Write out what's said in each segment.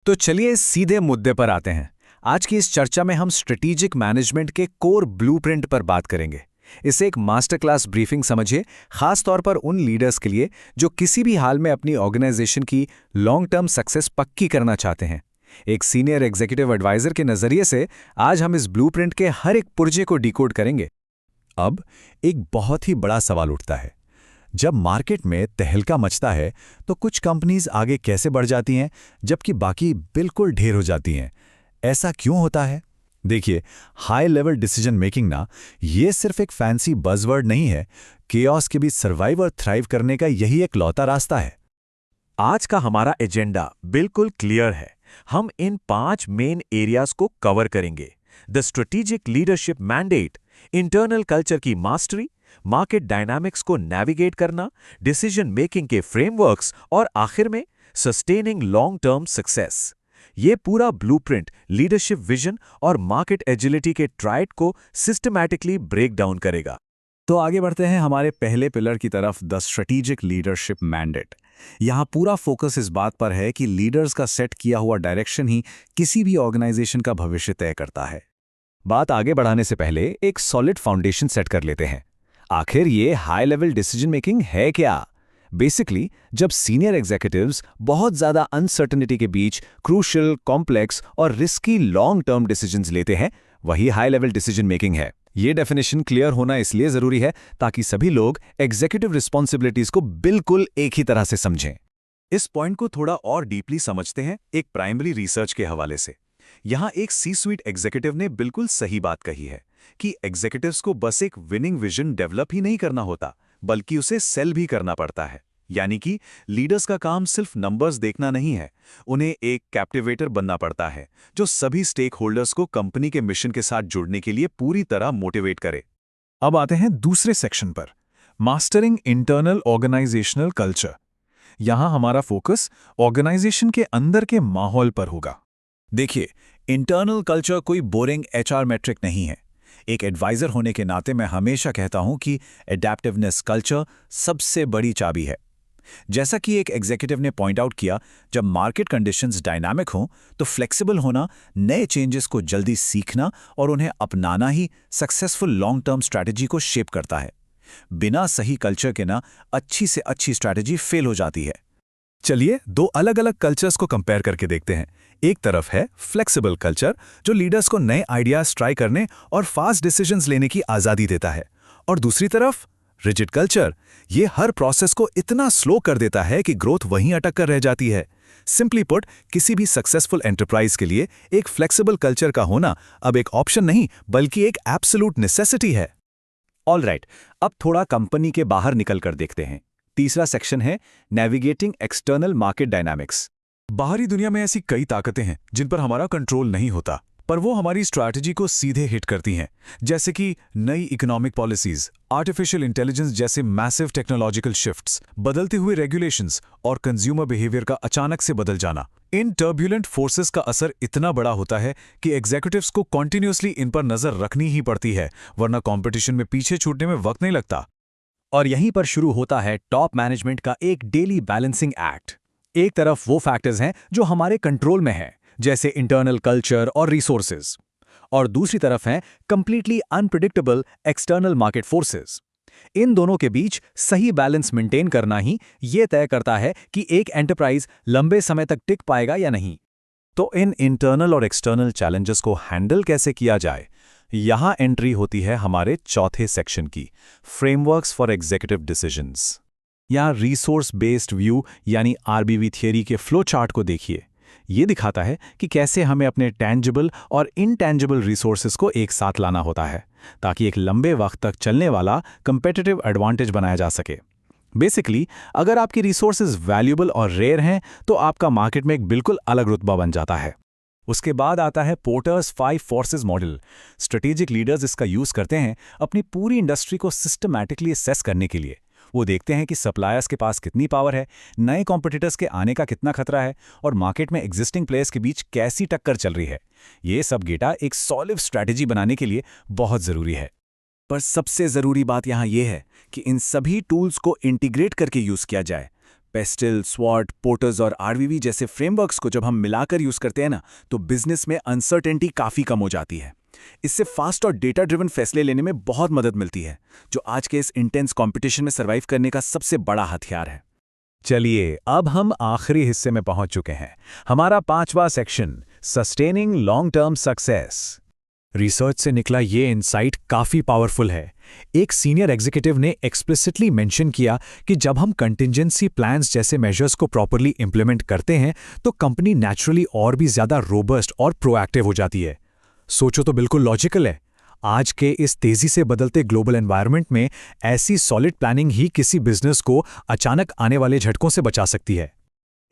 तो चलिए सीधे मुद्दे पर आते हैं। आज की इस चर्चा में हम स्ट्रेटेजिक मैनेजमेंट के कोर ब्लूप्रिंट पर बात करेंगे। इसे एक मास्टर क्लास ब्रीफिंग समझिए, खास तौर पर उन लीडर्स के लिए जो किसी भी हाल में अपनी ऑर्गेनाइजेशन की लॉन्ग टर्म सक्सेस पक्की करना चाहते हैं। एक सीनियर एग्जीक्यूटिव एडवाइजर के नजरिए से आज हम इस ब्लूप्रिंट के हर एक पुर्जे को डिकोड करेंगे। अब एक बहुत ही बड़ा सवाल उठता है। जब मार्केट में तहलका मचता है तो कुछ कंपनीज आगे कैसे बढ़ जाती हैं जबकि बाकी बिल्कुल ढेर हो जाती हैं। ऐसा क्यों होता है? देखिए, हाई लेवल डिसीजन मेकिंग ना, ये सिर्फ एक फैंसी बज़वर्ड नहीं है। केओस के बीच सर्वाइव और थ्राइव करने का यही एक लौता रास्ता है। आज का हमारा एजेंडा बिल्कुल क्लियर है। हम इन 5 मेन एरियाज को कवर करेंगे। The strategic leadership mandate, internal culture की मास्टरी, मार्केट डायनामिक्स को नेविगेट करना, डिसीजन मेकिंग के फ्रेमवर्क्स और आखिर में सस्टेनिंग लॉन्ग टर्म सक्सेस। ये पूरा ब्लूप्रिंट लीडरशिप विजन और मार्केट एजिलिटी के ट्राइड को सिस्टमैटिकली ब्रेक डाउन करेगा। तो आगे बढ़ते हैं हमारे पहले पिलर की तरफ, द स्ट्रेटेजिक लीडरशिप मैंडेट। यहाँ पूरा फोकस इस बात पर है कि लीडर्स का सेट किया हुआ डायरेक्शन ही किसी भी ऑर्गेनाइजेशन का भविष्य तय करता है। बात आगे बढ़ाने से पहले एक सॉलिड फाउंडेशन सेट कर लेते हैं। आखिर ये हाई लेवल डिसीजन मेकिंग है क्या? बेसिकली, जब सीनियर एग्जीक्यूटिव्स बहुत ज्यादा अनसर्टेनिटी के बीच क्रूशियल, कॉम्प्लेक्स और रिस्की लॉन्ग टर्म डिसीजंस लेते हैं, वही हाई लेवल डिसीजन मेकिंग है। ये डेफिनेशन क्लियर होना इसलिए जरूरी है ताकि सभी लोग एग्जीक्यूटिव रिस्पॉन्सिबिलिटीज को बिल्कुल एक ही तरह से समझें। इस पॉइंट को थोड़ा और डीपली समझते हैं एक प्राइमरी रिसर्च के हवाले से। यहाँ एक सी स्वीट एग्जीक्यूटिव ने बिल्कुल सही बात कही है कि एग्जीक्यूटिव्स को बस एक विनिंग विजन डेवलप ही नहीं करना होता, बल्कि उसे सेल भी करना पड़ता है। यानी कि लीडर्स का काम सिर्फ नंबर्स देखना नहीं है, उन्हें एक कैप्टिवेटर बनना पड़ता है जो सभी स्टेक होल्डर्स को कंपनी के मिशन के साथ जुड़ने के लिए पूरी तरह मोटिवेट करे। अब आते हैं दूसरे सेक्शन पर, मास्टरिंग इंटरनल ऑर्गेनाइजेशनल कल्चर। यहां हमारा फोकस ऑर्गेनाइजेशन के अंदर के माहौल पर होगा। देखिए, इंटरनल कल्चर कोई बोरिंग एचआर मैट्रिक नहीं है। एक एडवाइजर होने के नाते मैं हमेशा कहता हूं कि एडेप्टिवनेस कल्चर सबसे बड़ी चाबी है। जैसा कि एक एग्जीक्यूटिव ने पॉइंट आउट किया, जब मार्केट कंडीशंस डायनामिक हों तो फ्लेक्सिबल होना, नए चेंजेस को जल्दी सीखना और उन्हें अपनाना ही सक्सेसफुल लॉन्ग टर्म स्ट्रैटेजी को शेप करता है। बिना सही कल्चर के ना, अच्छी से अच्छी स्ट्रैटेजी फेल हो जाती है। चलिए दो अलग अलग कल्चर्स को कंपेयर करके देखते हैं। एक तरफ है फ्लेक्सिबल कल्चर, जो लीडर्स को नए आइडियाज ट्राई करने और फास्ट डिसीजंस लेने की आज़ादी देता है, और दूसरी तरफ रिजिड कल्चर, ये हर प्रोसेस को इतना स्लो कर देता है कि ग्रोथ वहीं अटक कर रह जाती है। सिंपली पुट, किसी भी सक्सेसफुल एंटरप्राइज के लिए एक फ्लेक्सिबल कल्चर का होना अब एक ऑप्शन नहीं बल्कि एक एब्सोल्यूट नेसेसिटी है। ऑलराइट, अब थोड़ा कंपनी के बाहर निकल कर देखते हैं। तीसरा सेक्शन है नेविगेटिंग एक्सटर्नल मार्केट डायनामिक्स। बाहरी दुनिया में ऐसी कई ताकतें हैं जिन पर हमारा कंट्रोल नहीं होता, पर वो हमारी स्ट्रैटेजी को सीधे हिट करती हैं, जैसे कि नई इकोनॉमिक पॉलिसीज, आर्टिफिशियल इंटेलिजेंस जैसे मैसिव टेक्नोलॉजिकल शिफ्ट्स, बदलते हुए रेगुलेशंस और कंज्यूमर बिहेवियर का अचानक से बदल जाना। इन टर्ब्यूलेंट फोर्सेस का असर इतना बड़ा होता है कि एग्जीक्यूटिव्स को कॉन्टिन्यूसली इन पर नजर रखनी ही पड़ती है, वरना कॉम्पिटिशन में पीछे छूटने में वक्त नहीं लगता। और यहीं पर शुरू होता है टॉप मैनेजमेंट का एक डेली बैलेंसिंग एक्ट। एक तरफ वो फैक्टर्स हैं जो हमारे कंट्रोल में हैं, जैसे इंटरनल कल्चर और रिसोर्सेज, और दूसरी तरफ हैं completely unpredictable external market forces. इन दोनों के बीच सही बैलेंस मेंटेन करना ही ये तय करता है कि एक एंटरप्राइज लंबे समय तक टिक पाएगा या नहीं। तो इन इंटरनल और एक्सटर्नल चैलेंजेस को हैंडल कैसे किया जाए, यहां एंट्री होती है हमारे चौथे सेक्शन की, फ्रेमवर्क्स फॉर एग्जीक्यूटिव डिसीजंस। यहां रिसोर्स बेस्ड व्यू यानी आरबीवी थियरी के फ्लो चार्ट को देखिए। ये दिखाता है कि कैसे हमें अपने टैंजिबल और इनटैंजिबल रिसोर्सेज को एक साथ लाना होता है ताकि एक लंबे वक्त तक चलने वाला कंपेटिटिव एडवांटेज बनाया जा सके। बेसिकली, अगर आपकी रिसोर्सेज वैल्यूबल और रेयर हैं तो आपका मार्केट में एक बिल्कुल अलग रुतबा बन जाता है। उसके बाद आता है porters 5 forces model. Strategic leaders इसका यूज करते हैं अपनी पूरी इंडस्ट्री को सिस्टमैटिकली असेस करने के लिए। वो देखते हैं कि सप्लायर्स के पास कितनी पावर है, नए कॉम्पिटिटर्स के आने का कितना खतरा है और मार्केट में एग्जिस्टिंग प्लेयर्स के बीच कैसी टक्कर चल रही है। ये सब डेटा एक सॉलिड स्ट्रैटेजी बनाने के लिए बहुत ज़रूरी है। पर सबसे ज़रूरी बात यहाँ ये है कि इन सभी टूल्स को इंटीग्रेट करके यूज़ किया जाए। पेस्टल, स्वॉट, पोर्टर्स और आरवीवी जैसे फ्रेमवर्क्स को जब हम मिलाकर यूज करते हैं ना, तो बिजनेस में अनसर्टेनिटी काफी कम हो जाती है। इससे फास्ट और डेटा ड्रिवन फैसले लेने में बहुत मदद मिलती है, जो आज के इस इंटेंस कंपटीशन में सर्वाइव करने का सबसे बड़ा हथियार है। चलिए, अब हम आखिरी हिस्से में पहुंच चुके हैं, हमारा 5वां section, sustaining long term success. Research से निकला ये इनसाइट काफ़ी पावरफुल है। एक सीनियर एग्जीक्यूटिव ने एक्सप्लिसिटली मेंशन किया कि जब हम कंटिजेंसी प्लान्स जैसे मेजर्स को प्रॉपरली इंप्लीमेंट करते हैं तो कंपनी नेचुरली और भी ज़्यादा रोबस्ट और प्रोएक्टिव हो जाती है। सोचो तो बिल्कुल लॉजिकल है। आज के इस तेज़ी से बदलते ग्लोबल एनवायरनमेंट में ऐसी सॉलिड प्लानिंग ही किसी बिजनेस को अचानक आने वाले झटकों से बचा सकती है।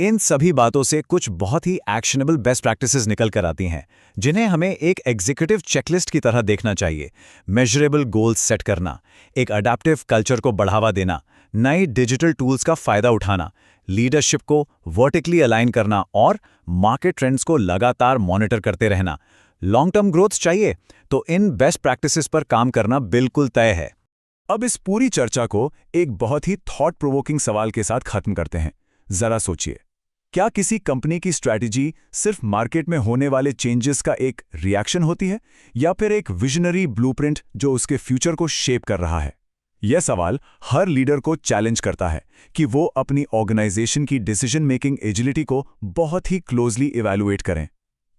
इन सभी बातों से कुछ बहुत ही एक्शनेबल बेस्ट प्रैक्टिसेस निकल कर आती हैं, जिन्हें हमें एक एग्जीक्यूटिव चेकलिस्ट की तरह देखना चाहिए। मेजरेबल गोल्स सेट करना, एक अडैप्टिव कल्चर को बढ़ावा देना, नए डिजिटल टूल्स का फायदा उठाना, लीडरशिप को वर्टिकली अलाइन करना और मार्केट ट्रेंड्स को लगातार मॉनिटर करते रहना। लॉन्ग टर्म ग्रोथ चाहिए तो इन बेस्ट प्रैक्टिसेस पर काम करना बिल्कुल तय है। अब इस पूरी चर्चा को एक बहुत ही थॉट प्रोवोकिंग सवाल के साथ खत्म करते हैं। जरा सोचिए, क्या किसी कंपनी की स्ट्रैटेजी सिर्फ मार्केट में होने वाले चेंजेस का एक रिएक्शन होती है, या फिर एक विजनरी ब्लूप्रिंट जो उसके फ्यूचर को शेप कर रहा है? यह सवाल हर लीडर को चैलेंज करता है कि वो अपनी ऑर्गेनाइजेशन की डिसीजन मेकिंग एजिलिटी को बहुत ही क्लोजली इवैल्यूएट करें।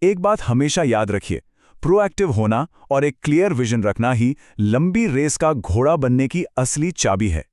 एक बात हमेशा याद रखिए, प्रोएक्टिव होना और एक क्लियर विजन रखना ही लंबी रेस का घोड़ा बनने की असली चाबी है।